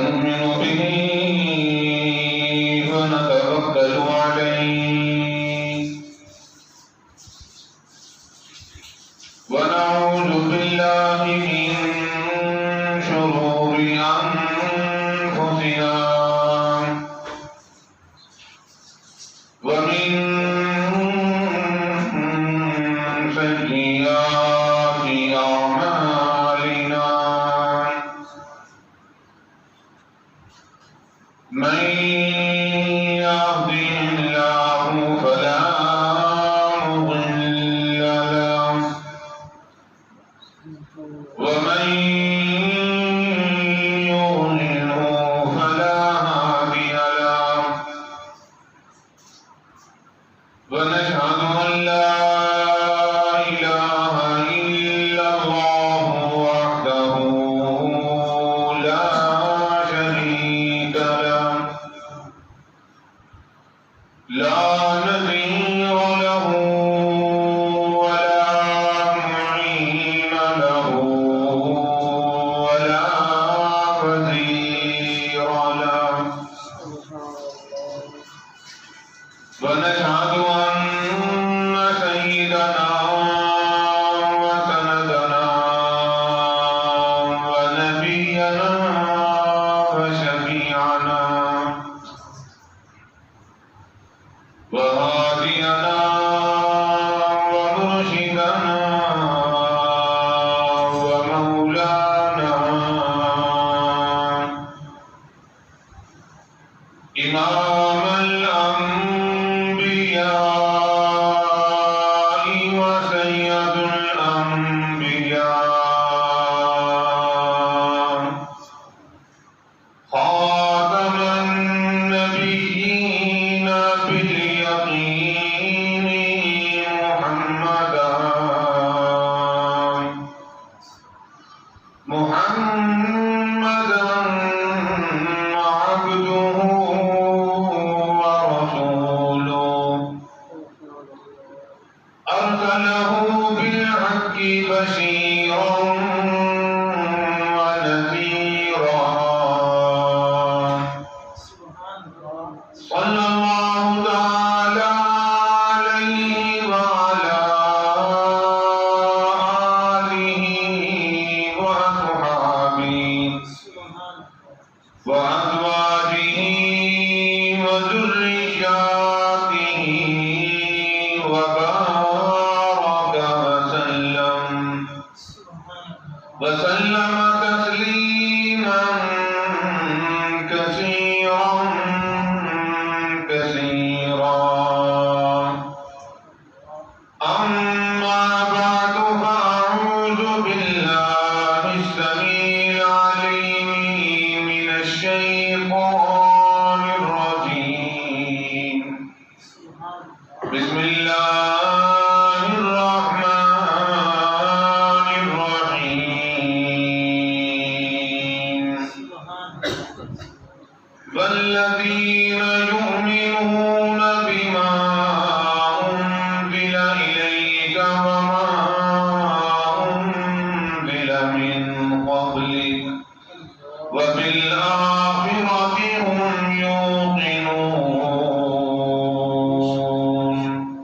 نؤمن به ونتوكل عليه ونعوذ بالله من شرور أنفسنا ومن سيئات أعمالنا من يهده الله فلا مضل له ومن يضلله فلا هادي له ونشهد أن لا إله إلا الله وحده لا شريك له لا نظير له ولا معين له ولا وزير له ونشهد أن سيدنا وسندنا ونبينا وشفيعنا وهادينا ومرشدنا ومولانا إمام الأنبياء وسيد الأنبياء خاتم النبيين باليقين محمدا عبده ورسوله أرسله بالحق بشيرا ونذيرا صلى الله تعالى عليه وعلى آله وأصحابه وأزواجه وذرياته وبارك وسلم تسليما كثيرا أما بعد فأعوذ بالله السميع العليم من الشيطان الرجيم بسم الله الرحمن الرحيم والذين يؤمنون بما أنزل إليك وما أنزل من قبلك وبالآخرة هم يوقنون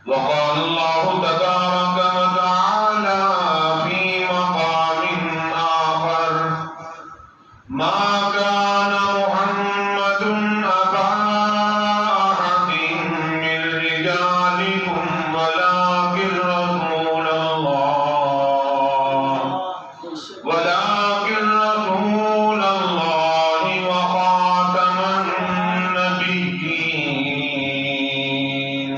وقال الله تبارك وتعالى في مقام آخر ما كان محمد أبا أحد من رجالكم ولكن رسول الله وخاتم النبيين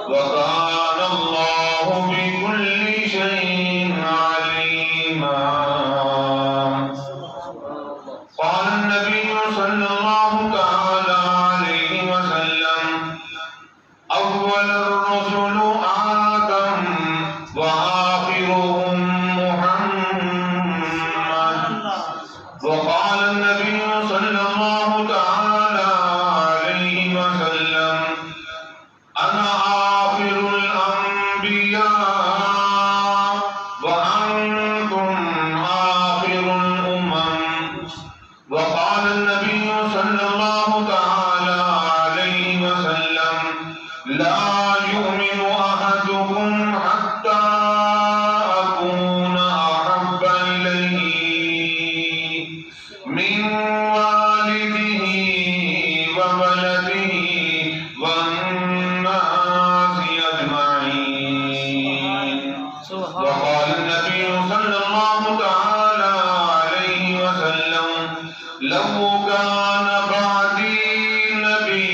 وكان الله بكل شيء عليما قال النبي صلى الله تعالى عليه وسلم أول الرسل آدم وآخرهم محمد وقال النبي صلى الله تعالى عليه وسلم أنا آخر الأنبياء وأنتم آخر الأمم وقال النبي صلى الله تعالى عليه وسلم لا يؤمن أحدكم حتى أكون أحب إليه من والده وولده والناس أجمعين. وقال النبي صلى الله تعالى عليه وسلم لو كان بعدي نبي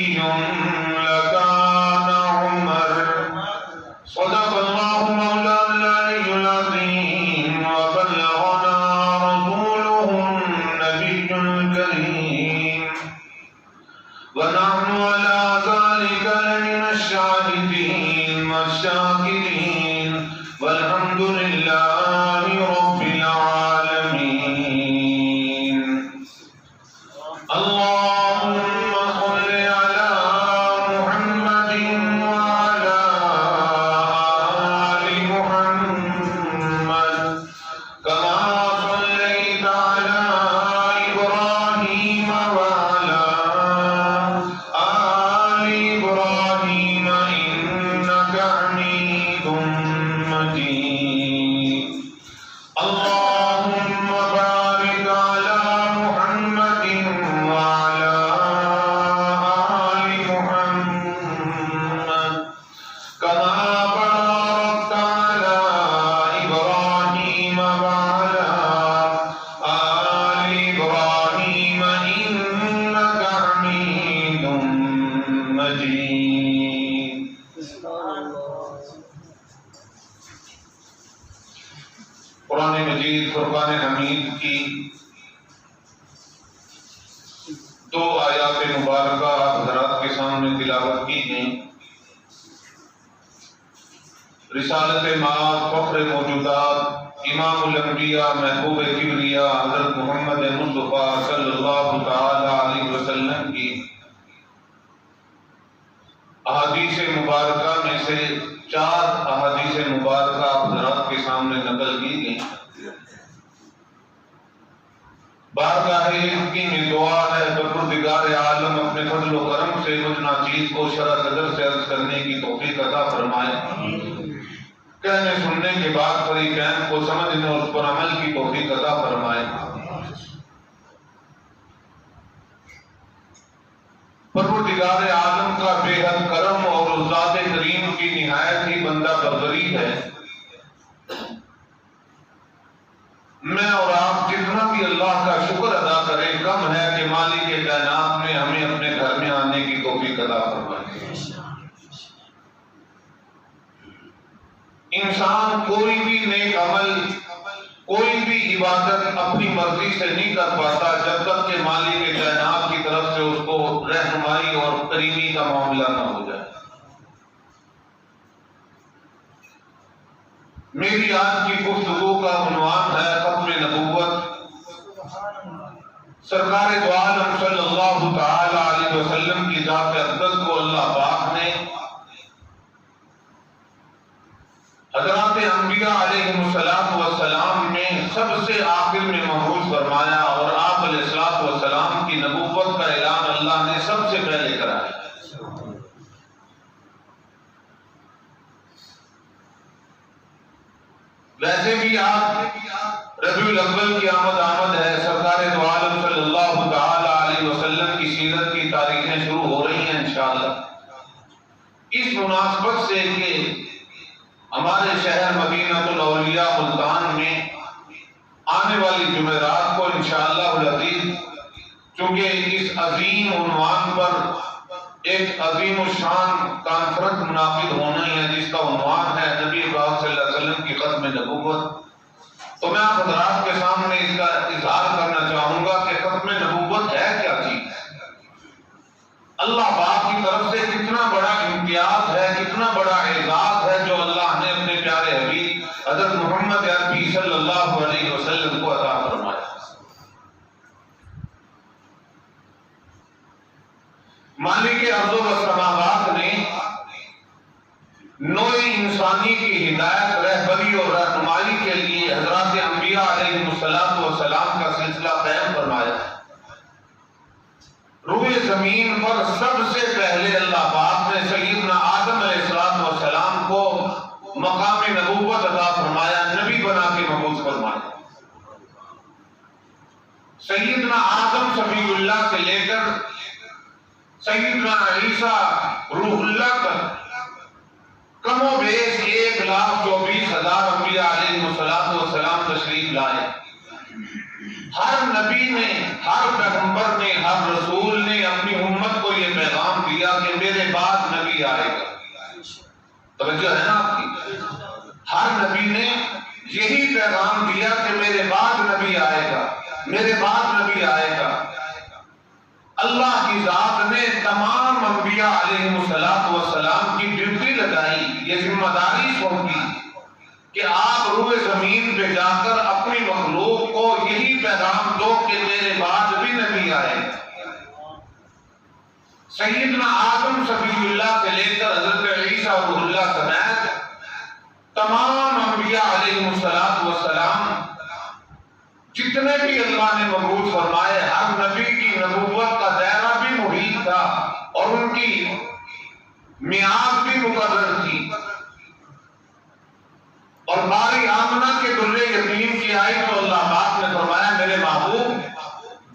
لكان عمر. صدق الله مولانا العلي العظيم وبلغنا رسوله النبي الكريم ونحن على ذلك لمن الشاهدين والشاكرين والحمد لله رب العالمين. اللهم صل على محمد وعلى آل محمد كما صليت على إبراهيم وعلى آل إبراهيم إنك حميد مجيد. اللهم بارك على محمد وعلى آل محمد كما باركت على إبراهيم وعلى آل إبراهيم إنك حميد مجيد. قرآن مجید فرقان حمید کی دو آیات مبارکہ حضرات کے سامنے تلاوت کی ہیں. رسالت مآب فخر موجودات امام الانبیاء محبوب کبریا حضرت محمد مصطفیٰ صلی اللہ تعالی علیہ وسلم کی احادیث مبارکہ میں سے 4 احادیث مبارکہ حضرات کے سامنے نقل کی گئی. بارگاہ کی میں دعا ہے پروردگار عالم اپنے فضل و کرم سے مجھ ناچیز کو شرح صدر سے عرض کرنے کی توفیق عطا فرمائے. کہنے سننے کے بعد فریقین کو سمجھنے اور اس پر عمل کی توفیق عطا فرمائے. پروردگار عالم کا بے حد کرم اور ذات کریم کی نہایت ہی بندہ بردری ہے. میں اور آپ جتنا بھی اللہ کا شکر ادا کریں کم ہے کہ مالک کائنات نے ہمیں اپنے گھر میں آنے کی توفیق عطا فرمائے. انسان کوئی بھی نیک عمل کوئی بھی عبادت اپنی مرضی سے نہیں کر پاتا جب تک کہ مالک کائنات کی طرف سے اس کو رہنمائی اور قریبی کا معاملہ نہ ہو جائے. میری آج کی گفتگو کا عنوان ہے ختم نبوت. سرکار دو عالم صلی اللہ تعالی علیہ وسلم کی ذات اقدس کو اللہ پاک نے حضرات انبیاء علیہ السلام میں سب سے آخر میں محفوظ فرمایا اور آپ علیہ السلام کی نبوت کا اعلان اللہ نے سب سے پہلے کرایا. ویسے بھی آپ ربیع الاول کی آمد ہے. سرکار دو عالم صلی اللہ تعالی علیہ وسلم کی سیرت کی تاریخیں شروع ہو رہی ہیں انشاءاللہ. اس مناسبت سے کہ ہمارے شہر مدینہ الاولیاء ملتان میں آنے والی جمعرات کو انشاءاللہ العزیز چونکہ اس عظیم عنوان پر ایک عظیم الشان کانفرنس منعقد ہونا ہی ہے جس کا عنوان ہے نبی پاک صلی اللہ علیہ وسلم کی ختم نبوت. تو میں آپ حضرات کے سامنے اس کا اظہار کرنا چاہوں گا کہ ختم نبوت ہے کیا چیز. اللہ پاک کی طرف سے کتنا بڑا امتیاز ہے کتنا بڑا اعزاز ہے جو اللہ نے اپنے پیارے حبیب حضرت محمد عربی صلی اللہ علیہ وسلم کو عطا فرمایا. مالک ارض و سماوات نے نوع انسانی کی ہدایت رہبری اور رہنمائی کے لیے حضرات انبیاء علیہ السلام کا سلسلہ قائم فرمایا. فرمایا روئے زمین پر سب سے پہلے اللہ پاک نے سیدنا آدم علیہ السلام کو مقام نبوت عطا فرمایا، نبی بنا کے مبعوث فرمایا۔ سیدنا آدم صفی اللہ سے لے کر سیدنا عیسیٰ روح اللہ تک کم و بیش 1,24,000 انبیاء علیہ السلام تشریف لائے۔ ہر نبی نے، ہر پیغمبر نے، ہر رسول نے اپنی امت کو یہ پیغام دیا کہ میرے بعد نبی آئے گا۔ توجہ ہے نا آپ کی؟ ہر نبی نے یہی پیغام دیا کہ میرے بعد نبی آئے گا، میرے بعد نبی آئے گا۔ اللہ کی ذات نے تمام انبیاء علیہ السلام کی ڈیوٹی لگائی، یہ ذمہ داری سونپی کہ آپ روئے زمین پہ جا کر اپنی مخلوق کو یہی پیغام دو کہ میرے بعد بھی نبی آئے گا۔ سیدنا آدم صفی اللہ سے لے کر حضرت عیسیٰ روح اللہ سمیت تمام انبیاء علیہ السلام جتنے بھی اللہ نے مبعوث فرمائے، ہر نبی کی نبوت کا دائرہ بھی محیط تھا اور ان کی میعاد بھی مقرر تھی۔ اور باری آمنہ کے در یتیم کی آئی تو اللہ پاک نے فرمایا میرے محبوب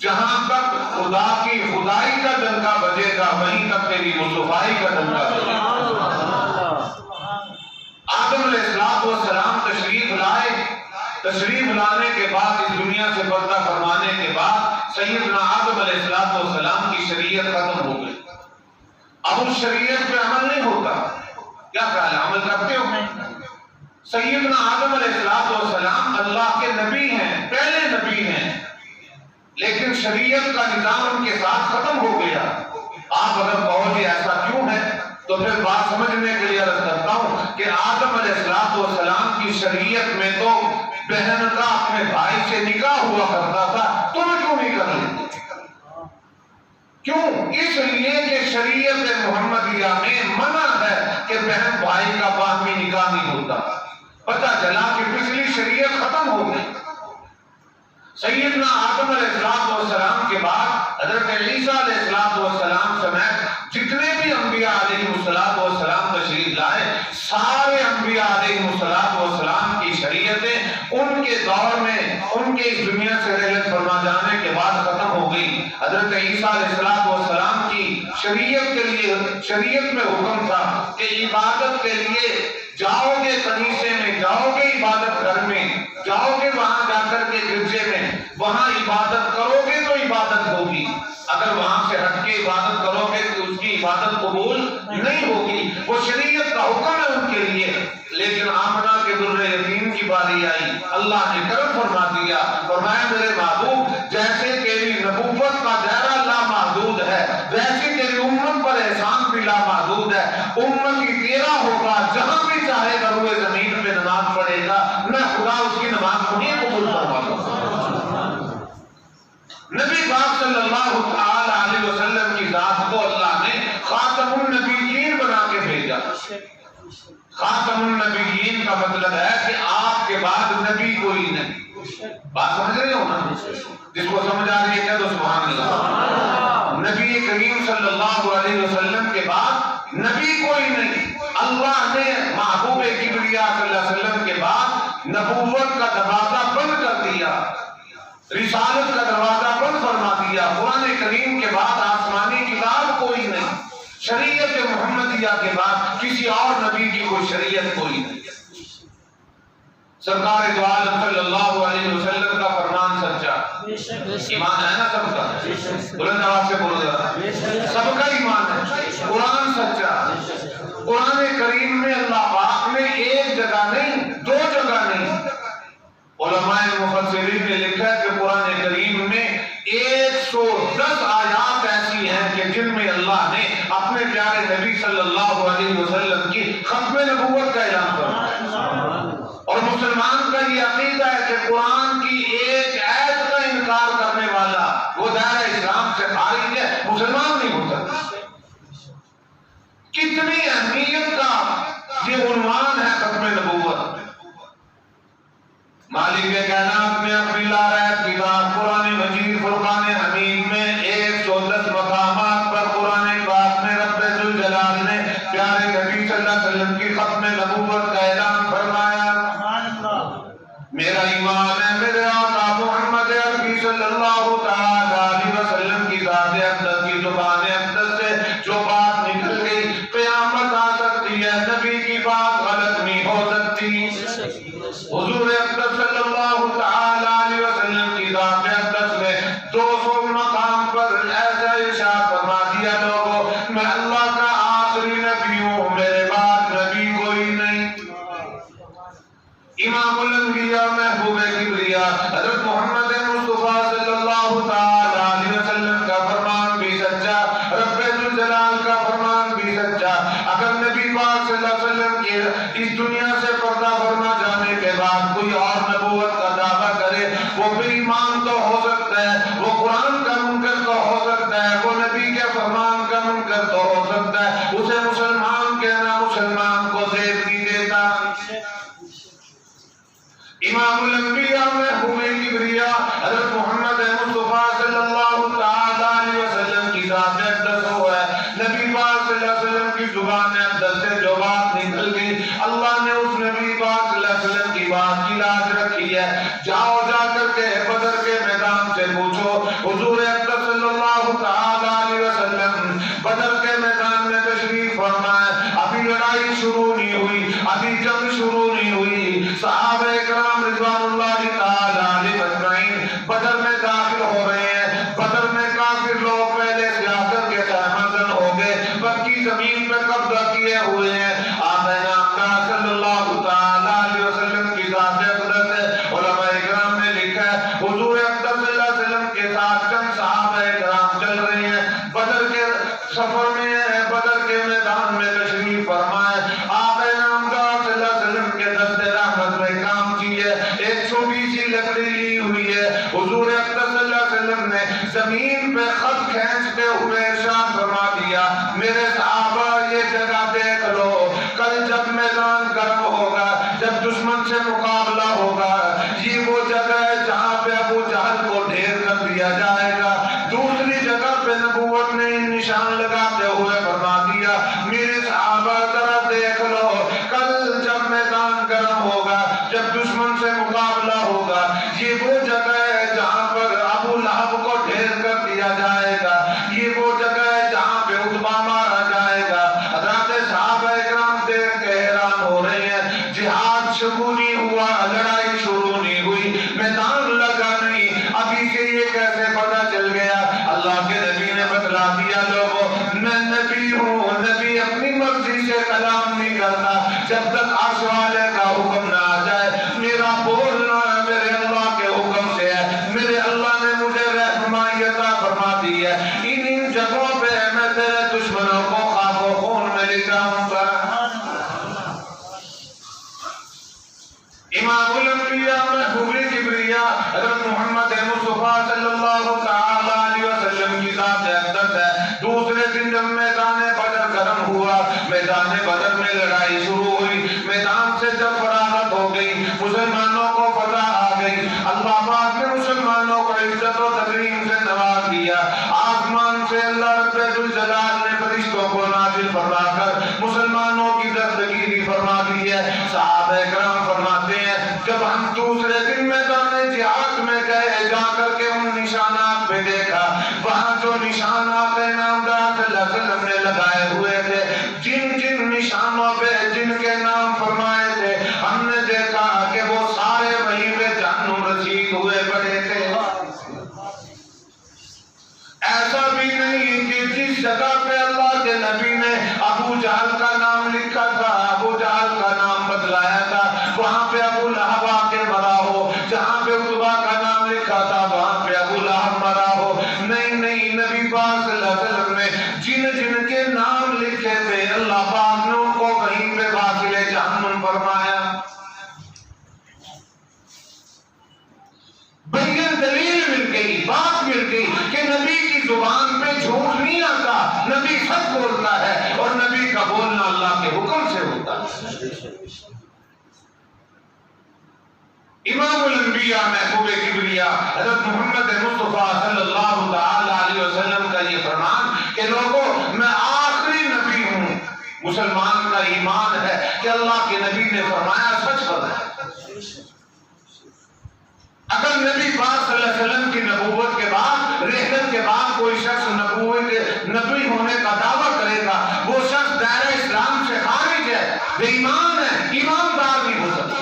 جہاں تک خدا کی خدائی کا ڈنکا بجے گا وہیں تک تیری مصطفائی کا ڈنکا بجے گا۔ آدم علیہ السلام تشریف لائے، تشریف لانے کے بعد اس دنیا سے پردہ فرمانے کے بعد سیدنا آدم علیہ السلام کی شریعت ختم ہو گئی۔ اب اس شریعت پہ عمل نہیں ہوتا، کیا خیال ہے عمل کرتے ہو؟ سیدنا آدم علیہ السلام اللہ کے نبی ہیں، پہلے نبی ہیں، لیکن شریعت کا نظام ان کے ساتھ ختم ہو گیا۔ آپ اگر کہو کہ ایسا کیوں ہے تو پھر بات سمجھنے کے لیے عرض کرتا ہوں کہ آدم علیہ السلام کی شریعت میں تو بہن کا اپنے بھائی سے نکاح ہوا کرتا تھا، تم کیوں نہیں کر لیتے؟ کیوں؟ اس لیے کہ شریعت محمدیہ میں منع ہے کہ بہن بھائی کا باہمی نکاح نہیں ہوتا۔ پتہ چلا کہ پچھلی شریعت ختم ہو گئی۔ سیدنا آدم علیہ السلام کے بعد حضرت عیسیٰ علیہ السلام سمیت جتنے بھی انبیاء علیہ السلام تشریف لائے، سارے انبیاء علیہ السلام کی شریعتیں ان کے دور میں، ان کے اس دنیا سے رحلت فرما جانے کے بعد ختم ہو گئی۔ حضرت عیسیٰ علیہ السلام کی شریعت کے لیے، شریعت میں حکم تھا کہ عبادت کے لیے جاؤ گے کنیسے میں، جاؤ گے عبادت گھر میں، جاؤ گے وہاں جا کر کے گرجے میں، وہاں عبادت کرو گے تو عبادت ہوگی، اگر وہاں سے ہٹ کے عبادت کرو گے تو اس کی عبادت قبول نہیں ہوگی۔ وہ شریعت کا حکم ہے ان کے لیے۔ لیکن آمنہ کے در یتیم کی باری آئی، اللہ نے کرم فرما دیا، فرمایا میرے محبوب جیسے تیری نبوت کا دائرہ لامحدود ہے ویسے تیری امت پر احسان بھی لامحدود ہے۔ امتی تیرا ہوگا، جہاں بھی چاہے گا روئے زمین پہ نماز پڑھے گا، میں خدا اس کی نماز کو نہیں قبول فرما دوں۔ نبی پاک صلی اللہ علیہ وسلم کی ذات کو اللہ نے خاتم النبیین بنا کے بھیجا۔ خاتم النبیین کا مطلب ہے کہ آپ کے بعد نبی کوئی نہیں۔ بات سمجھ رہے ہو نا؟ جس کو سمجھ آ رہی ہے کہہ دو سبحان اللہ۔ نبی کریم صلی اللہ علیہ وسلم کے بعد نبی کوئی نہیں۔ اللہ نے محبوب کبریا صلی اللہ علیہ وسلم کے بعد نبوت کا دروازہ بند کر دیا، رسالت کا دروازہ بند فرما دیا۔ قرآن کریم کے بعد آسمانی کتاب کوئی نہیں، شریعت محمدیہ کے بعد کسی اور نبی کی کوئی شریعت کوئی نہیں۔ سرکار دو عالم صلی اللہ علیہ وسلم کا فرمان سچا، ایمان ہے نا سب کا؟ بلند آواز سے بولو ذرا، سب کا ایمان ہے۔ قرآن سچا، قرآن کریم میں اللہ پاک نے ایک جگہ نہیں، دو جگہ نہیں، علماء مفسرین نے لکھا ہے کہ قرآن کریم میں 110 آیات ایسی ہیں کہ جن میں اللہ نے اپنے پیارے نبی صلی اللہ علیہ وسلم کی ختم نبوت کا اعلان فرمایا۔ اور مسلمان کا یہ عقیدہ ہے کہ قرآن کی ایک آیت کا انکار کرنے والا وہ دائرہ اسلام سے خارج ہے، مسلمان نہیں ہو سکتا۔ کتنی اہمیت کا یہ عنوان ہے ختم نبوت۔ مالک کائنات نے اپنی لا رہت کتاب قرآن مجید فرقان اللہ تعالی علیہ وسلم کی ذات اقدس کی زبان اقدس سے جو بات نکل گئی قیامت آ سکتی ہے، نبی کی بات غلط نہیں ہو سکتی۔ حضور اقدس صلی اللہ تعالی علیہ وسلم کی ذات اقدس نے 200 مقام پر ایسا ارشاد فرما دیا، لوگوں میں اللہ کا آخری نبی ہوں، میرے بعد نبی کوئی نہیں۔ امام الانبیاء محبوب کبریا حضرت محمد مصطفیٰ صلی اللہ تعالی علیہ وسلم کا فرمان بھی سچا، رب ذوالجلال کا فرمان بھی سچا۔ اگر نبی پاک صلی اللہ علیہ وسلم کے اس دنیا سے پردہ فرما جانے کے بعد کوئی اور نبوت کا دعویٰ کرے، وہ بے ایمان تو ہو سکتا ہے، وہ قرآن کا منکر تو ہو سکتا ہے، وہ نبی کے فرمان کا منکر تو ہو سکتا ہے، اسے مسلمان کہنا مسلمان کو زیب نہیں دیتا۔ امام الانبیاء محبوب کبریا حضرت محمد مصطفیٰ صلی اللہ تعالی علیہ وسلم کی ذات اقدس ہوا ہے، نبی پاک صلی اللہ علیہ وسلم کی زبان اقدس سے جو بات نکل گئی، اللہ نے اس نبی پاک صلی اللہ علیہ وسلم کی بات کی لاج رکھی ہے۔ جاؤ جا کر کے بدر کے میدان سے پوچھو، حضور اقدس صلی اللہ تعالی علیہ وسلم بدر کے میدان میں تشریف فرما ہے، ابھی لڑائی شروع نہیں ہوئی، ابھی جنگ شروع نہیں ہوئی، صحابہ اکرام رضوان اللہ تعالی علیہم اجمعین بدر میں داخل ہو رہے ہیں۔ بدر میں کافر لوگ پہلے سے آ کر کے خیمہ ہو گئے، مکی زمین پہ قبضہ کیے ہوئے ہیں۔ آقا نامدار صلی اللہ تعالی علیہ وسلم کی ذات اقدس ہے، علماء اکرام نے لکھا ہے حضور اقدس صلی اللہ علیہ وسلم کے ساتھ چند صحابہ اکرام چل رہے ہیں، بدر کے سفر میں ہیں، بدر کے میدان میں تشریف فرما ہے۔ آقا نامدار صلی اللہ علیہ وسلم کے دست رحمت میں کام کی ہے، ایک چھوٹی سی لکڑی لی ہوئی ہے، حضور اقدس صلی اللہ علیہ وسلم نے زمین پہ خط کھینچتے ہوئے ارشاد فرما دیا، میرے صحابہ یہ جگہ دیکھ لو، کل جب میدان گرم ہوگا، جب دشمن سے مقابلہ ہوگا، یہ وہ جگہ ہے جہاں پہ ابو جہل کو ڈھیر کر دیا جائے گا۔ دوسری جگہ پہ نبوت نے نشان لگاتے ہوئے فرما دیا، میرے صحابہ ذرا دیکھ لو، کل جب میدان گرم ہوگا، جب دشمن سے مقابلہ ہوگا، یہ وہ جگہ ہے جہاں پر ابو لہب کو ڈھیر کر دیا جائے گا، یہ وہ جگہ ہے جہاں پہ عتبہ مارا جائے گا۔ حضرات صحابہ اکرام دیکھ کے حیران ہو رہے ہیں، جہاد شروع نہیں ہوا، لڑائی شروع نہیں ہوئی، میدان لگا نہیں، ابھی سے یہ کیسے پتہ چل گیا؟ اللہ کے نبی نے بتلا دیا، لوگوں میں نبی ہوں، نبی اپنی مرضی سے کلام نہیں کرتا، جب تک عرش والے کا حکم نہ آ جائے، میرا بولنا میرے اللہ کے حکم سے ہے، میرے اللہ نے مجھے رہنمائی عطا فرما دی ہے، ان جگہوں پہ میں تیرے دشمنوں کو خاک و خون میں لے جاؤں گا۔ امام الانبیاء محبوب کبریا حضرت محمد مصطفیٰ صلی اللہ تعالی علیہ وسلم کی ذات اقدس ہے، دوسرے دن جب میدان بدر گرم ہوا، میدان بدر میں لڑائی شروع ہوئی، میدان سے جب فراغت ہو گئی، مسلمانوں کو فتح آ گئی، اللہ پاک نے مسلمانوں کو عزت و تکریم سے نواز دیا، آسمان سے اللہ رب ذوالجلال نے فرشتوں کو نازل فرما کر مسلمانوں کی دستگیری فرما دی ہے۔ صحابہ کرام فرماتے ہیں جب ہم دوسرے دن میدان جہاد میں گئے، جا کر کے ان نشانات پہ دیکھا، وہاں جو نشانات نامدار صلی اللہ علیہ وسلم نے لگائے ہوئے تھے، جن جن نشانوں پہ جن کے نام فرمائے تھے، ہم نے دیکھا کہ وہ سارے وہیں پہ جہنم رسید ہوئے پڑے تھے۔ ایسا بھی نہیں کہ جس جگہ پہ اللہ کے نبی نے ابو جہل کا نام لکھا تھا، ابو جہل کا نام بتلایا تھا، وہاں پہ ابو لہب آ کے مرا ہو، جہاں پہ عتبہ کا نام لکھا تھا وہاں پہ ابو لہب مرا ہو۔ نہیں نہیں، نبی پاک صلی اللہ علیہ وسلم نے جن جن کے نام لکھے تھے، اللہ پاک نے ان کو کہیں پہ واصل جہنم فرمایا۔ بین دلیل مل گئی، بات مل گئی کہ نبی کی زبان پہ جھوٹ نہیں آتا، نبی سچ بولتا ہے، اور نبی کا بولنا اللہ کے حکم سے ہوتا ہے۔ امام الانبیاء محبوب کبریا حضرت محمد مصطفیٰ صلی اللہ تعالی علیہ وسلم کا یہ فرمان کہ لوگوں میں آخری نبی ہوں۔ مسلمان کا ایمان ہے کہ اللہ کے نبی نے فرمایا، سچ فرمایا۔ اگر نبی پاک صلی اللہ علیہ وسلم کی نبوت کے بعد، رحلت کے بعد کوئی شخص نبی ہونے کا دعویٰ کرے گا، وہ شخص دائرہ اسلام سے خارج ہے، بے ایمان ہے، ایماندار نہیں ہو سکتا۔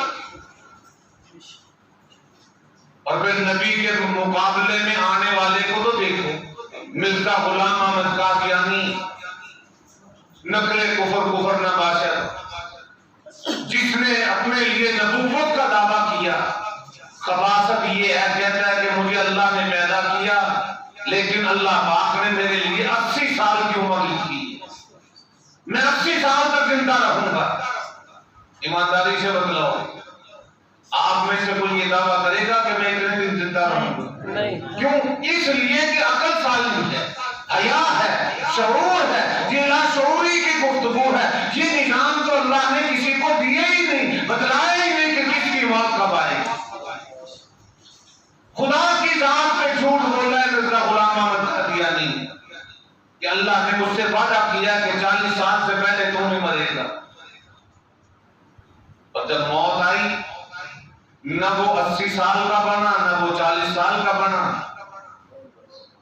اور پھر نبی کے مقابلے میں آنے والے کو تو دیکھو، مرزا غلام احمد قادیانی، نقل کفر نباشر، جس نے اپنے لیے نبوت کا دعویٰ کیا۔ خباثت یہ ہے، کہتا ہے کہ مجھے اللہ نے پیدا کیا لیکن اللہ پاک نے میرے لیے 80 سال کی عمر لکھی، میں 80 سال تک زندہ رہوں گا۔ ایمانداری سے بتلاؤ، آپ میں سے کوئی یہ دعویٰ کرے گا کہ میں اتنے دن زندہ رہوں گا؟ نہیں۔ کیوں؟ اس لیے کہ عقل سالم ہے، حیا ہے، شعور ہے، یہ لاشعوری کی گفتگو ہے۔ یہ نظام تو اللہ نے کسی کو دیے ہی نہیں، بتلایا ہی نہیں کہ کس کی موت کب آئے گی۔ خدا کی ذات پہ جھوٹ بولا ہے مرزا غلام احمد قادیانی کہ اللہ نے مجھ سے وعدہ کیا کہ 40 سال سے پہلے تو نہیں مرے گا، اور جب موت آئی نہ وہ 80 سال کا بنا نہ وہ 40 سال کا بنا،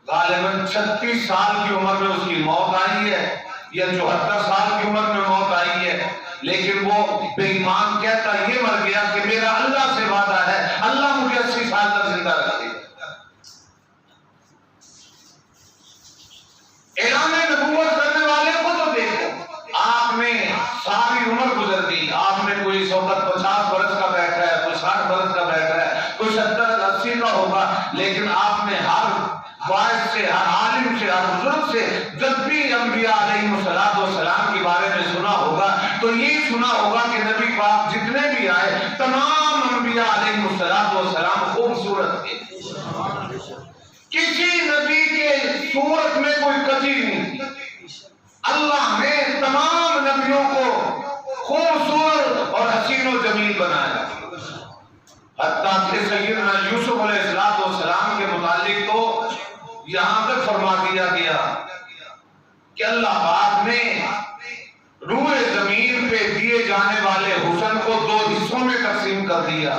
غالباً 36 سال کی عمر میں اس کی موت آئی ہے یا 74 سال کی عمر میں موت آئی ہے، لیکن وہ بے ایمان کہتا یہ مر گیا کہ میرا اللہ سے وعدہ ہے اللہ مجھے 80 سال تک زندہ رکھے۔ اعلان نبوت کرنے والے کو تو دیکھو، آپ نے ساری عمر گزر گئی، آپ نے کوئی اس وقت 50 برس کا بیٹھا ہے، کوئی 60 برس کا بیٹھا ہے، کوئی 70-80 کا ہوگا، لیکن آپ نے ہر واعظ سے، ہر عالم سے، ہر بزرگ سے جب بھی انبیاء علیہ السلام کے بارے میں سنا ہوگا تو یہ سنا ہوگا کہ نبی پاک جتنے بھی آئے تمام انبیاء علیہ السلام خوبصورت تھے، کسی نبی کے صورت میں کوئی کجی نہیں تھی۔ اللہ نے تمام نبیوں کو خوبصورت اور حسین و جمیل بنایا، حتیٰ کہ سیدنا یوسف علیہ السلام کے متعلق تو یہاں تک فرما دیا گیا کہ اللہ پاک نے روئے زمین پہ دیے جانے والے حسن کو 2 حصوں میں تقسیم کر دیا،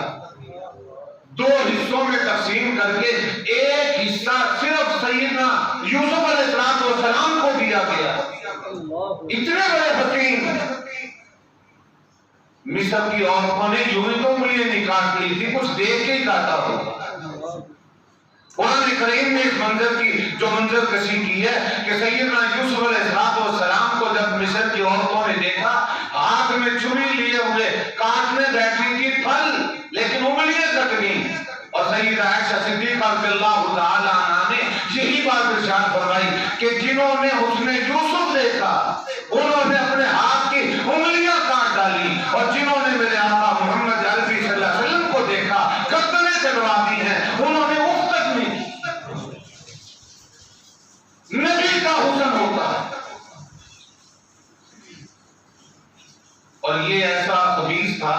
2 حصوں میں تقسیم کر کے ایک حصہ صرف سیدنا یوسف علیہ السلام کو دیا گیا۔ اتنے بڑے حسین، مصر کی عورتوں نے یوں ہی تو انگلیاں نہیں کاٹ لی تھی، کچھ دیکھ کے ہی کاٹا ہوگا۔ قرآن کریم نے اس منظر کی جو منظر کشی کی ہے کہ سیدنا یوسف علیہ السلام کو جب مصر کی عورتوں نے دیکھا، ہاتھ میں چھری لیے ہوئے کاٹنے بیٹھی تھی پھل، لیکن انگلیاں کٹ گئیں، اور سیدہ عائشہ صدیقہ رضی اللہ تعالی عنہا نے یہی بات ارشاد فرمائی کہ جنہوں نے حسن یوسف دیکھا انہوں نے اپنے ہاتھ کی انگلیاں کاٹ ڈالی، اور جنہوں نے میرے آقا محمد عربی صلی اللہ علیہ وسلم کو دیکھا گردنیں کٹوا دی ہیں، انہوں نے اف تک نہیں کی۔ نبی کا حسن ہوتا ہے، اور یہ ایسا خبیث تھا،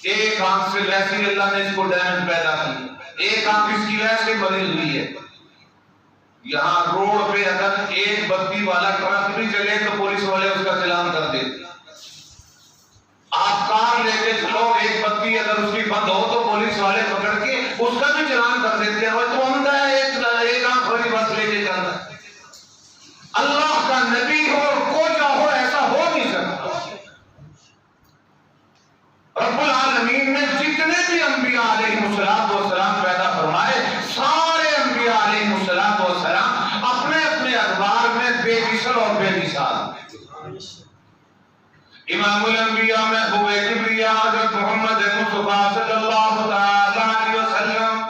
ایک آنکھ سے ویسے ہی اللہ نے اس کو ڈیمیج پیدا کی، ایک آنکھ اس کی ویسے بری ہوئی ہے۔ یہاں روڈ پہ اگر ایک بتی والا ٹرک بھی چلے تو پولیس والے اس کا چلان کر دیتے، آپ کار لے کے چلو، ایک بتی اگر اس کی بند ہو تو پولیس والے پکڑ کے اس کا بھی چلان کر دیتے ہیں، وہ تو اندھا ہے، ایک آنکھ والی بس لے کے جانا۔ اللہ کا نبی ہو کو چاہو ایسا ہو نہیں سکتا۔ رب العالمین نے جتنے بھی انبیاء علیہ السلام پیدا فرمائے، سارے انبیاء علیہ السلام اپنے اپنے ادوار میں بے مثل اور بے مثال۔ امام الانبیاء محبوب کبریاء حضرت محمد مصطفیٰ صلی اللہ تعالی علیہ وسلم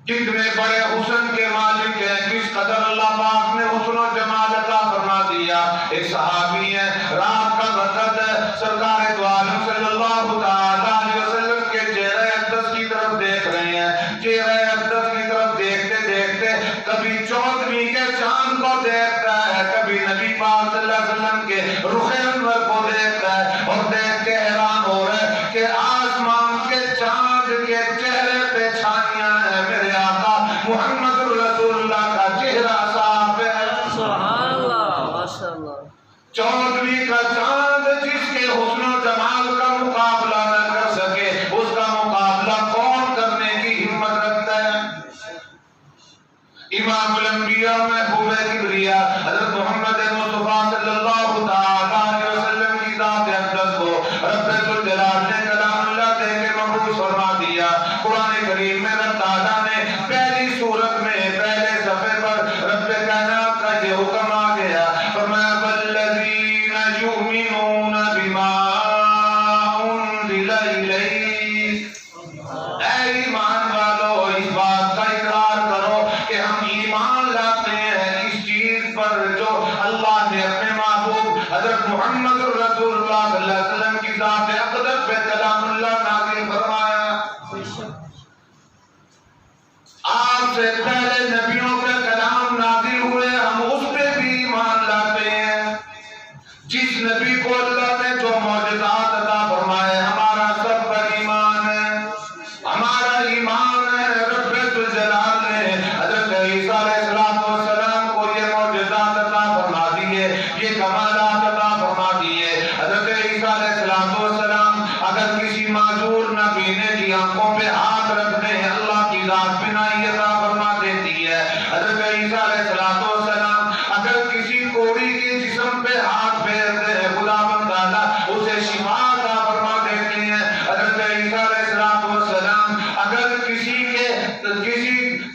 کتنے بڑے حسن کے مالک ہیں، کس قدر اللہ پاک نے حسن و جمال عطا فرما دیا۔ ایک صحابی ہے، رات کا وقت ہے، سرکار دو عالم صلی اللہ تعالی علیہ وسلم کے چہرہ اقدس کی طرف دیکھ رہے ہیں، چہرہ اقدس کی طرف دیکھتے دیکھتے کبھی 14ویں کے چاند کو دیکھتا ہے، کبھی نبی پاک صلی اللہ علیہ وسلم کے رخ انور کو دیکھتا ہے، اور دیکھ کے حیران ہو رہا ہے کہ آسمان کے چاند کے چہرے پہ چھائیاں ہیں، میرے آقا محمد رسول اللہ کا چہرہ صاف ہے۔ سبحان اللہ، ماشاءاللہ۔ 14ویں کا چاند جس کے حسن و جمال کا مقابلہ نہ کر سکے، اس کا مقابلہ کون کرنے امام الانبیاء محبوب کبریا حضرت محمد مصطفیٰ صلی اللہ تعالی علیہ وسلم کی ذات اقدس کو رب ذوالجلال نے کلام اللہ دے کے مبعوث فرما دیا۔ قرآن کریم میں رب تعالیٰ نے پہلی سورت میں پہلے صفحے پر رب کائنات کا یہ حکم آ گیا، فرمایا والذین یؤمنون بما انزل الیک، اے ایمان والو اس بات کا اقرار کرو کہ ہم ایمان لاتے ہیں اس چیز پر جو اللہ نے اپنے محبوب حضرت محمد رسول اللہ صلی اللہ علیہ وسلم کی ذات اقدس پہ کلام اللہ نازل فرمایا۔ آپ سے پہلے نبیوں پہ کلام نازل ہوئے، ہم اس پہ بھی ایمان لاتے ہیں۔ جس نبی کو اللہ نے جو معجزات عطا فرمائے ہمارا سب پر ایمان ہے، ہمارا ایمان ہے۔ رب ذوالجلال نے حضرت عیسیٰ علیہ السلام کو یہ معجزات عطا فرما دیے، یہ کمالات عطا فرما دیے۔ حضرت عیسیٰ علیہ السلام اگر کسی معذور نابینے کی آنکھوں پہ ہاتھ رکھ دیں اللہ کی ذات بینائی عطا فرما دیتی ہے۔ حضرت عیسیٰ علیہ السلام اگر کسی کوڑی کے جسم پہ ہاتھ پھیر دیں خداوند تعالیٰ اسے شفا عطا فرما دیتے ہیں۔ حضرت عیسیٰ علیہ السلام اگر کسی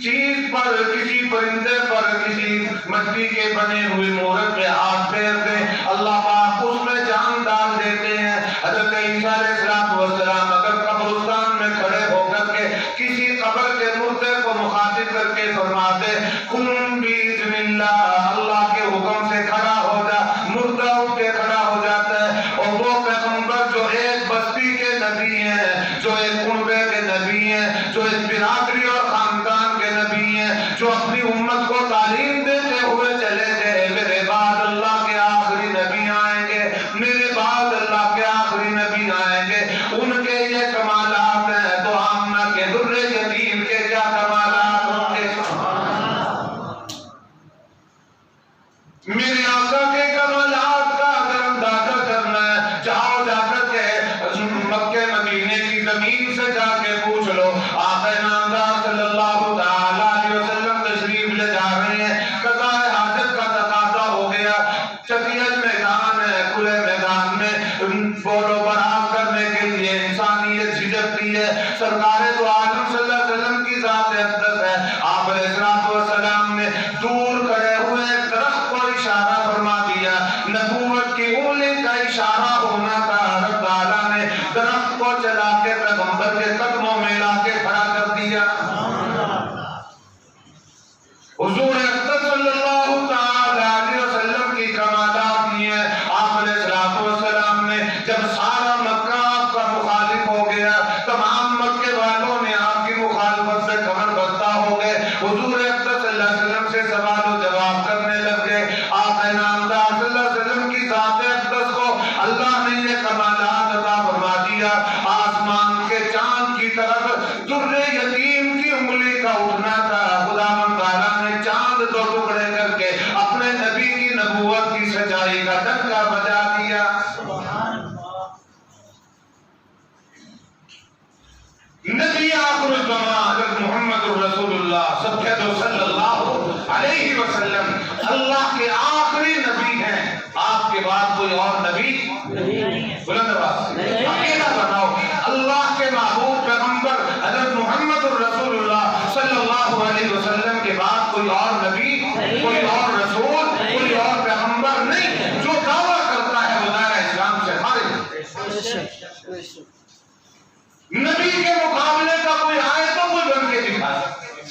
چیز پر، کسی پرندے پر، کسی مٹی کے بنے ہوئے مورت پہ ہاتھ پھیر دیں اللہ پاک اس میں جان ڈال دیتے ہیں۔ حضرت عیسیٰ علیہ السلام اگر قبرستان میں کھڑے ہو کر کے کسی قبر کے مردے کو مخاطب کر کے فرماتے قم باذن اللہ، اللہ کے حکم سے کھڑا ہو جا، مردہ اٹھ کے کھڑا ہو جاتا ہے۔ اور وہ پیغمبر جو ایک بستی کے نبی ہیں، جو ایک کنبے کے نبی ہیں، جو ایک برادری اور خاندان کے نبی ہیں، جو اپنی امت کو تعلیم دیتے ہوئے چلے گئے میرے بعد اللہ کے آخری نبی آئیں گے، میرے بعد اللہ کے آخری نبی آئیں گے، ان کے یہ کمالات ہیں تو آمنہ کے در یتیم کے کیا کمالات ہوں گے۔ میرے آقا کے کمالات کا اگر اندازہ کرنا ہے جاؤ جا کر کے مکہ مدینے کی زمین سے جا کے پوچھ لو، آقا نامدار صلی اللہ تعالی علیہ وسلم تشریف لے جا رہے ہیں، قضاء حاجت کا تقاضا ہو گیا، چکیت میدان ہے، کھلے میدان میں بولو براز کرنے کے لیے انسانیت جھجکتی ہے، سرکار دو عالم صلی اللہ علیہ وسلم کی ذات اقدس ہے۔ آپ علیہ السلام نے دور کھڑے ہوئے ایک درخت کو اشارہ فرما دیا، نبوت کی انگلی کا اشارہ ہونا تھا، رب تعالیٰ نے درخت کو چلا کے پیغمبر کے قدموں میں لا کے کھڑا کر دیا۔ حضور اقدس صلی اللہ تعالی علیہ وسلم کی کمالات یہ ہیں۔ آپ علیہ السلام نے جب سارا مکہ آپ کا مخالف ہو گیا، تمام مکے والوں نے آپ کی مخالفت سے کمر بستہ ہو گئے، حضور اقدس صلی اللہ علیہ وسلم سے سوال و جواب کرنے لگ گئے۔ آپ نامدار صلی اللہ علیہ وسلم کی ذات اقدس کو اللہ نے یہ کمالات عطا فرما دیا، آسمان کے چاند کی طرف در یتیم کی انگلی کا اٹھنا تھا، خداوند تعالیٰ نے چاند دو ٹکڑے کر کے اپنے نبی کی نبوت کی سچائی کا ڈنکا بجا دیا۔ نبی آخر الزمان حضرت محمد رسول اللہ سب کہہ دو صلی اللہ علیہ وسلم اللہ کے آخری نبی ہیں، آپ کے بعد کوئی اور نبی بلند آواز سے عقیدہ بناؤ، اللہ کے محبوب پیغمبر حضرت محمد رسول اللہ صلی اللہ علیہ وسلم کے بعد کوئی اور نبی، کوئی اور رسول، کوئی اور پیغمبر نہیں۔ جو دعویٰ کرتا ہے وہ دائرہ اسلام سے خارج ہے۔ نبی کے مقابلے کا کوئی آئے تو کوئی بن کے دکھا سکتے۔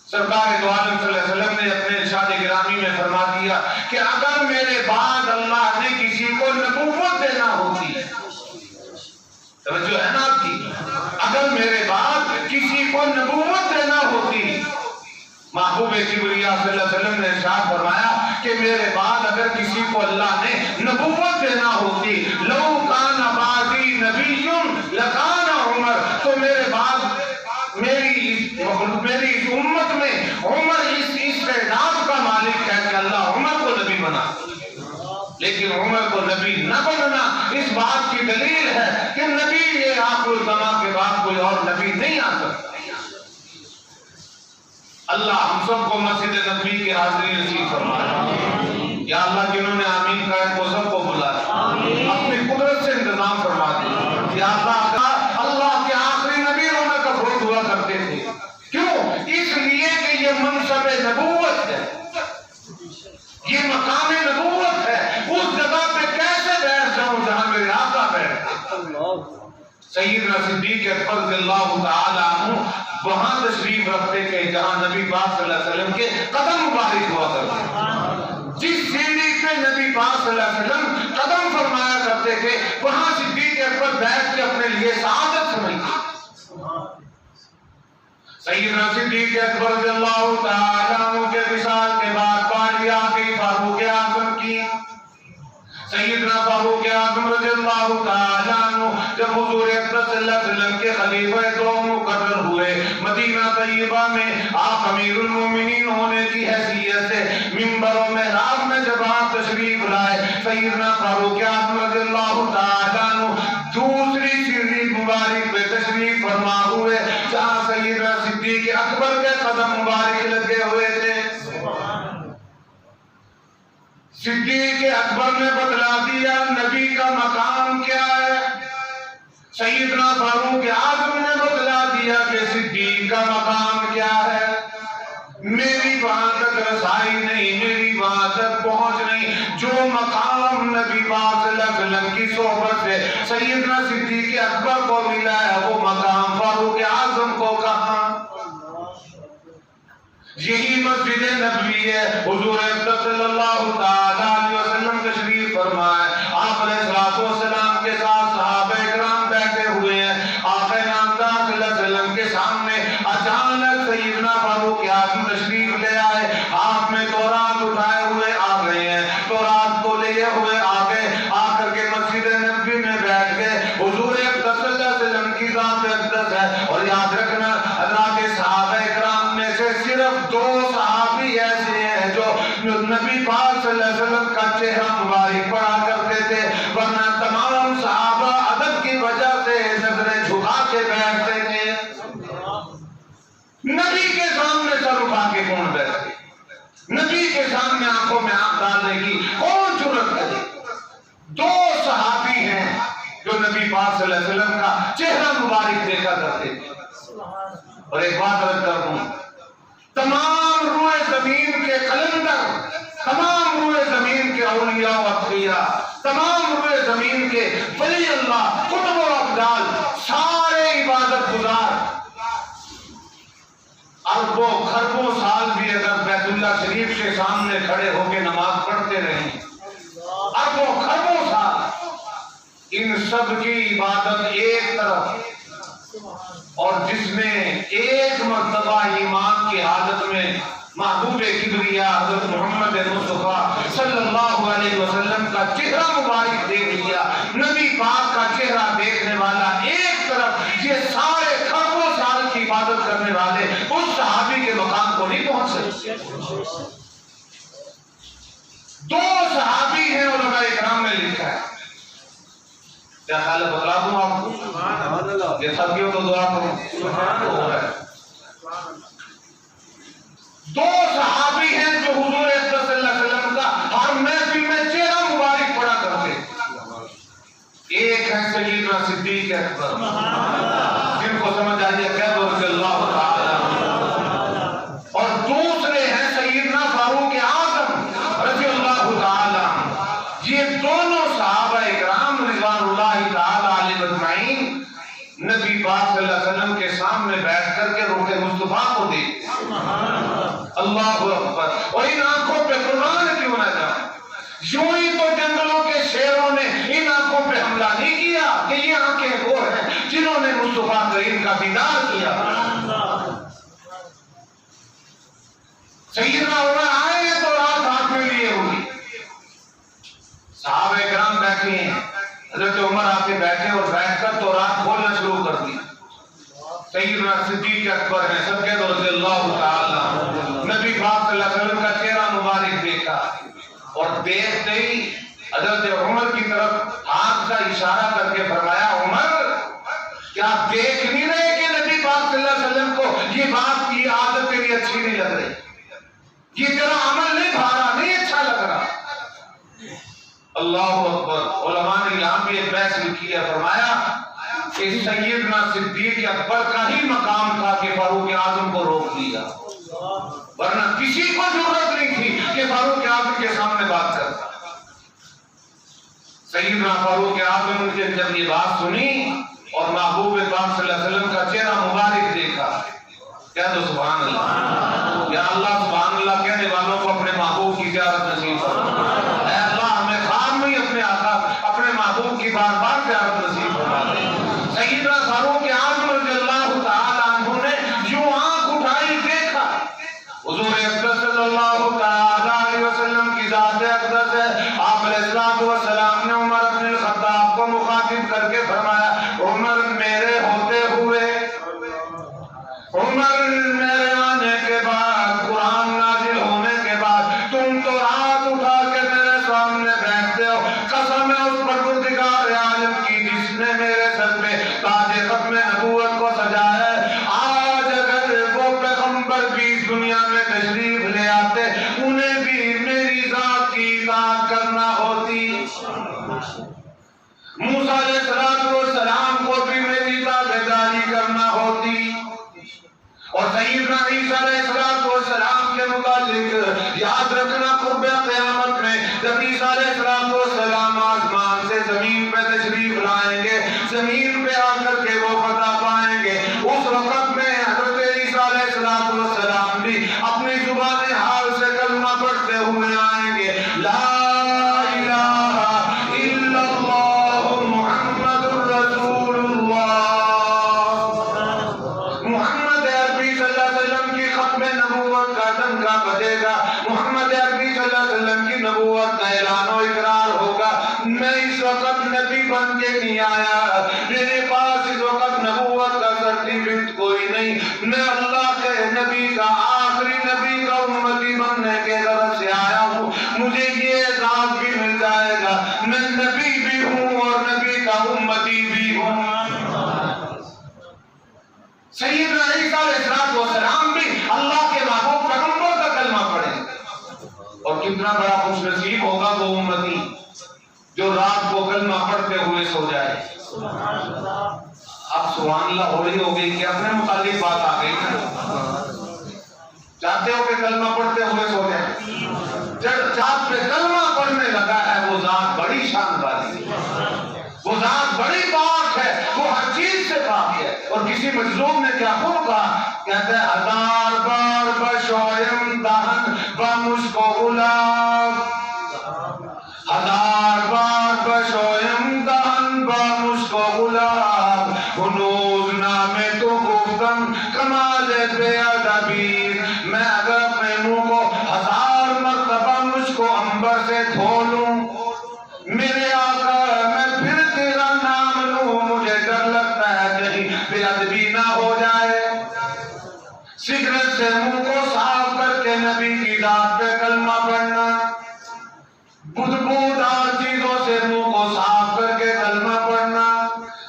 سرکار دو عالم صلی اللہ علیہ وسلم نے اپنے ارشاد گرامی میں فرما دیا کہ اگر میرے بعد اللہ نے کسی کو نبوت دینا ہوتی، توجہ ہے نا آپ کی، اگر میرے بعد کسی کو نبوت دینا ہوتی، محبوب کبریا صلی اللہ علیہ وسلم نے ارشاد فرمایا کہ میرے بعد اگر کسی کو اللہ نے نبوت دینا ہوتی، لو کان بعدی نبی لکان عمر، تو میرے بعد میری اس امت میں عمر اس استعداد کا مالک ہے کہ اللہ عمر کو نبی بنا، لیکن عمر کو نبی نہ بننا اس بات کی دلیل ہے کہ نبی یہ آخر الزمان کے بعد کوئی اور نبی نہیں آ سکتا۔ اللہ ہم سب کو مسجد نبوی کی حاضری نصیب فرمائے یا اللہ جنہوں نے آمین کہا ہے وہ سب کو بلا اپنی قدرت سے انتظام فرما دے یا اللہ کے آخری نبی رونا کا فروغ ہوا کرتے تھے کیوں اس لیے کہ یہ منصب نبوت ہے یہ مقام نبوت ہے اس جگہ پہ کیسے بیٹھ جاؤں جہاں میرے آقا بیٹھ سیدنا صدیق اکبر رضی اللہ تعالی عنہ وہاں تشریف رکھتے کہ جہاں نبی پاک صلی اللہ علیہ وسلم کے قدم مبارک ہوا کرتے جس سیڑھی پہ نبی پاک صلی اللہ علیہ وسلم قدم فرمایا کرتے تھے وہاں صدیق اکبر بیٹھ کے اپنے لیے سعادت سمجھتے سیدنا صدیق اکبر رضی اللہ تعالی عنہ کے وصال کے بعد باری آ گئی فاروق اعظم کی سیدنا فاروق اعظم رضی اللہ تعالی عنہ جب حضور اقدس صلی اللہ علیہ وسلم کے خلیفہ دوم مقرر ہوئے مدینہ طیبہ میں آپ امیر المومنین ہونے کی حیثیت سے منبر و محراب میں جب آپ تشریف لائے سیدنا فاروق اعظم رضی اللہ تعالی عنہ دوسری سیڑھی مبارک پہ تشریف فرما ہوئے جہاں سیدنا صدیق اکبر کے قدم مبارک لگے ہوئے تھے صدیق اکبر نے بتلا دیا نبی کا مقام کیا ہے سیدنا فاروق اعظم نے بتلا دیا کہ صدیق کا مقام کیا ہے میری وہاں تک رسائی نہیں میری وہاں تک پہنچ نہیں جو مقام نبی پاک صلی اللہ علیہ وسلم کی صحبت سے سیدنا صدیق اکبر کو ملا ہے وہ مقام فاروق اعظم کو کہاں یہی مسجد نبوی ہے حضور اقدس صلی اللہ تعالی علیہ وسلم تشریف فرمائے آپ علیہ الصلوۃ والسلام کے ساتھ صحابہ کرام بیٹھے ہوئے ہیں آقا نامدار صلی اللہ علیہ وسلم کے سامنے اچانک سیدنا فاروق اعظم تشریف لے آئے ہاتھ میں تورات اٹھائے ہوئے آ گئے ہیں تورات کو لیے ہوئے آ گئے آ کر کے مسجد نبوی میں بیٹھ گئے حضور اقدس صلی اللہ علیہ وسلم کی ذات اقدس ہے اور یاد رکھنا حضرات صحابہ کرام میں سے صرف دو صحابی ایسے ہیں جو نبی پاک صلی اللہ علیہ وسلم کا چہرہ مبارک پڑھا کرتے تھے ورنہ تمام صحابہ ادب کی وجہ سے نظریں جھکا کے بیٹھتے تھے نبی کے سامنے سر اٹھا کے کون بیٹھتے نبی کے سامنے آنکھوں میں آنکھ ڈالنے کی کون جرأت کرے دو صحابی ہیں جو نبی پاک صلی اللہ علیہ وسلم کا چہرہ مبارک دیکھا کرتے تھے اور ایک بات عرض کر دوں تمام روئے زمین کے قلندر تمام روئے زمین کے اولیاء و اتقیاء تمام روئے زمین کے ولی اللہ قطب و ابدال سارے عبادت گزار اربوں خربوں سال بھی اگر بیت اللہ شریف کے سامنے کھڑے ہو کے نماز پڑھتے رہیں اربوں خربوں سال ان سب کی عبادت ایک طرف اور جس میں ایک مرتبہ ایمان کی حالت میں محبوب کبریا حضرت محمد مصطفیٰ صلی اللہ علیہ وسلم کا چہرہ مبارک دیکھ لیا نبی پاک کا چہرہ دیکھنے والا ایک طرف یہ سارے خربوں سال کی عبادت کرنے والے اس صحابی کے مقام کو نہیں پہنچ سکتے دو صحابی ہیں علماء اکرام نے لکھا ہے کیا خیال ہے بتلا دوں آپ کو یہ سبھیوں تو دعا کروں دو صحابی ہیں جو حضور اقدس صلی اللہ علیہ وسلم کا ہر محفل میں چہرہ مبارک پڑا کرتے ایک ہے سیدنا صدیق اکبر جن کو سمجھ آئیے قید رضی اللہ تعالی اور دوسرے ہیں سیدنا فاروق اعظم رضی اللہ تعالی یہ دونوں صحابہ اکرام رضوان اللہ تعالی علیہ اجمعین نبی پاک صلی اللہ علیہ وسلم کے سامنے بیٹھ کر کے روح مصطفیٰ کو دیکھتے اللہ اکبر اور ان آنکھوں پہ قربان کیوں نہ جائے یوں ہی تو جنگلوں کے شیروں نے ان آنکھوں پہ حملہ نہیں کیا کہ یہ آنکھیں وہ ہیں جنہوں نے مصطفیٰ کریم کا دیدار کیا سیدنا عمر آئے ہیں تو رات ہاتھ میں لیے ہوگی صحابہ کرام بیٹھے ہیں حضرت عمر آ کے بیٹھے اور بیٹھ کر تو رات کھولنا شروع کر دی سیدنا صدیق اکبر ہیں صدیق رضی اللہ تعالی نبی پاک صلی اللہ علیہ وسلم کا چہرہ مبارک دیکھا اور دیکھتے ہی حضرت عمر کی طرف ہاتھ کا اشارہ کر کے فرمایا عمر کیا دیکھ نہیں رہے کہ نبی پاک صلی اللہ علیہ وسلم کو یہ بات کی عادت تیری اچھی نہیں لگ رہی، یہ تیرا عمل نہیں بھارا، نہیں اچھا لگ رہا۔ اللہ اکبر۔ علماء نے یہاں بھی ایک بحث لکھی ہے، فرمایا کہ سیدنا صدیق اکبر کا ہی مقام تھا کہ فاروق اعظم کو روک دیا، ورنہ کسی کو ضرورت نہیں تھی کہ فاروق اعظم کے سامنے بات کرتا۔ سیدنا فاروق اعظم نے جب یہ بات سنی اور محبوب پاک صلی اللہ علیہ وسلم کا چہرہ مبارک دیکھا، کہہ دو سبحان اللہ، یا اللہ سبحان اللہ کہنے والوں کو اپنے محبوب کی زیارت نصیب فرما، اے اللہ ہمیں خام میں اپنے آقا اپنے محبوب کی بار بار زیارت نصیب فرما دے۔ سیدنا فاروق اعظم رضی اللہ تعالی عنہ نے یوں آنکھ اٹھائی، دیکھا حضور اقدس صلی اللہ تعالی علیہ وسلم کی ذات اقدس ہے۔ آپ علیہ السلام نے عمر بن الخطاب کو مخاطب کر کے فرمایا، عمر میرے ہوتے ہوئے، عمر میرے آنے کے بعد، قرآن نازل ہونے کے بعد تم تو ہاتھ اٹھا کے میرے سامنے بیٹھتے ہو، قسم ہے اس پروردگار عالم کی جس نے میرے سر پہ تاج ختم نبوت کو سجایا ہے، آج اگر وہ پیغمبر بھی اس دنیا میں تشریف لے آتے انہیں بھی میری ذات کی اطاعت کرنا ہوتی، موسیٰ علیہ السلام کو بھی میری تابعداری کرنا ہوتی۔ اور سیدنا عیسیٰ علیہ السلام کے متعلق یاد رکھنا، قرب قیامت میں جب عیسیٰ علیہ السلام آسمان سے زمین پہ تشریف لائیں گے، زمین پہ آ کر کے وہ فتح پائیں گے، اس وقت میں حضرت عیسیٰ علیہ السلام بھی اپنی زبان حال سے کلمہ پڑھتے ہوئے آئیں گے، لا الہ الا اللہ محمد الرسول اللہ۔ محمد عربی صلی اللہ علیہ وسلم کی ختم نبوت کا ڈنکا بجے گا، محمد عربی صلی اللہ علیہ وسلم کی نبوت کا اعلان و اقرار ہوگا۔ میں اس وقت نبی بن کے نہیں آیا، میرے پاس اس وقت نبوت کا سرٹیفکیٹ کوئی نہیں، میں اللہ کے نبی کا آخری نبی کا امتی بننے کے غرض سے آیا ہوں، مجھے یہ اعزاز بھی مل جائے گا میں نبی بھی ہوں اور نبی کا امتی بھی ہوں۔ سیدنا عیسیٰ علیہ السلام بھی اللہ کے محبوب پیغمبر کا کلمہ پڑھیں، اور کتنا بڑا خوش نصیب ہوگا وہ امتی جو رات کو کلمہ پڑھتے ہوئے سو جائے۔ اب سبحان اللہ ہو رہی ہوگی کہ اپنے متعلق بات آ گئی نا، چاہتے ہو کہ کلمہ پڑھتے ہوئے سو جائے؟ جب چاند پہ کلمہ پڑھنے لگا ہے وہ ذات بڑی شان والی ہے، وہ ذات بڑی پاک ہے، وہ ہر چیز سے پاک ہے۔ اور کسی مجذوب نے کیا خوب کہا، کہتے ہیں ہزار بار بشویم دہن بمشک و گلاب، ہزار بار بشویم دہن بمشک و گلاب، ہنوز نامے تو گفتم کمال بے ادبی، میں اگر اپنے منہ کو ہزار مرتبہ مجھ کو عنبر سے دھو لوں، میرے آقا میں پھر تیرا نام لوں، مجھے ڈر لگتا ہے کہیں بے ادبی نہ ہو جائے۔ سگریٹ سے منہ کو صاف کر کے نبی کی ذات پہ کلمہ پڑھنا، بدبودار چیزوں سے منہ کو صاف کر کے کلمہ پڑھنا،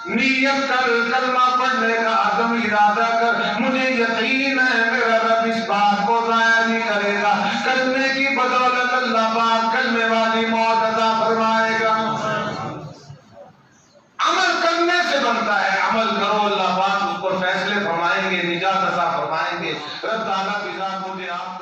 نیت کر کلمہ پڑھنے کا عزم ارادہ کر، مجھے یقین ہے میرا رب اس بات کو ضائع نہیں کرے گا، کلمے کی بدولت اللہ پاک کلمے والی موت عطا فرمائے گا۔ عمل کرنے سے بنتا ہے، عمل کرو، اللہ پاک اس پر فیصلے فرمائیں گے، نجات عطا فرمائیں گے۔ رب تعالیٰ کی ذات مجھے آپ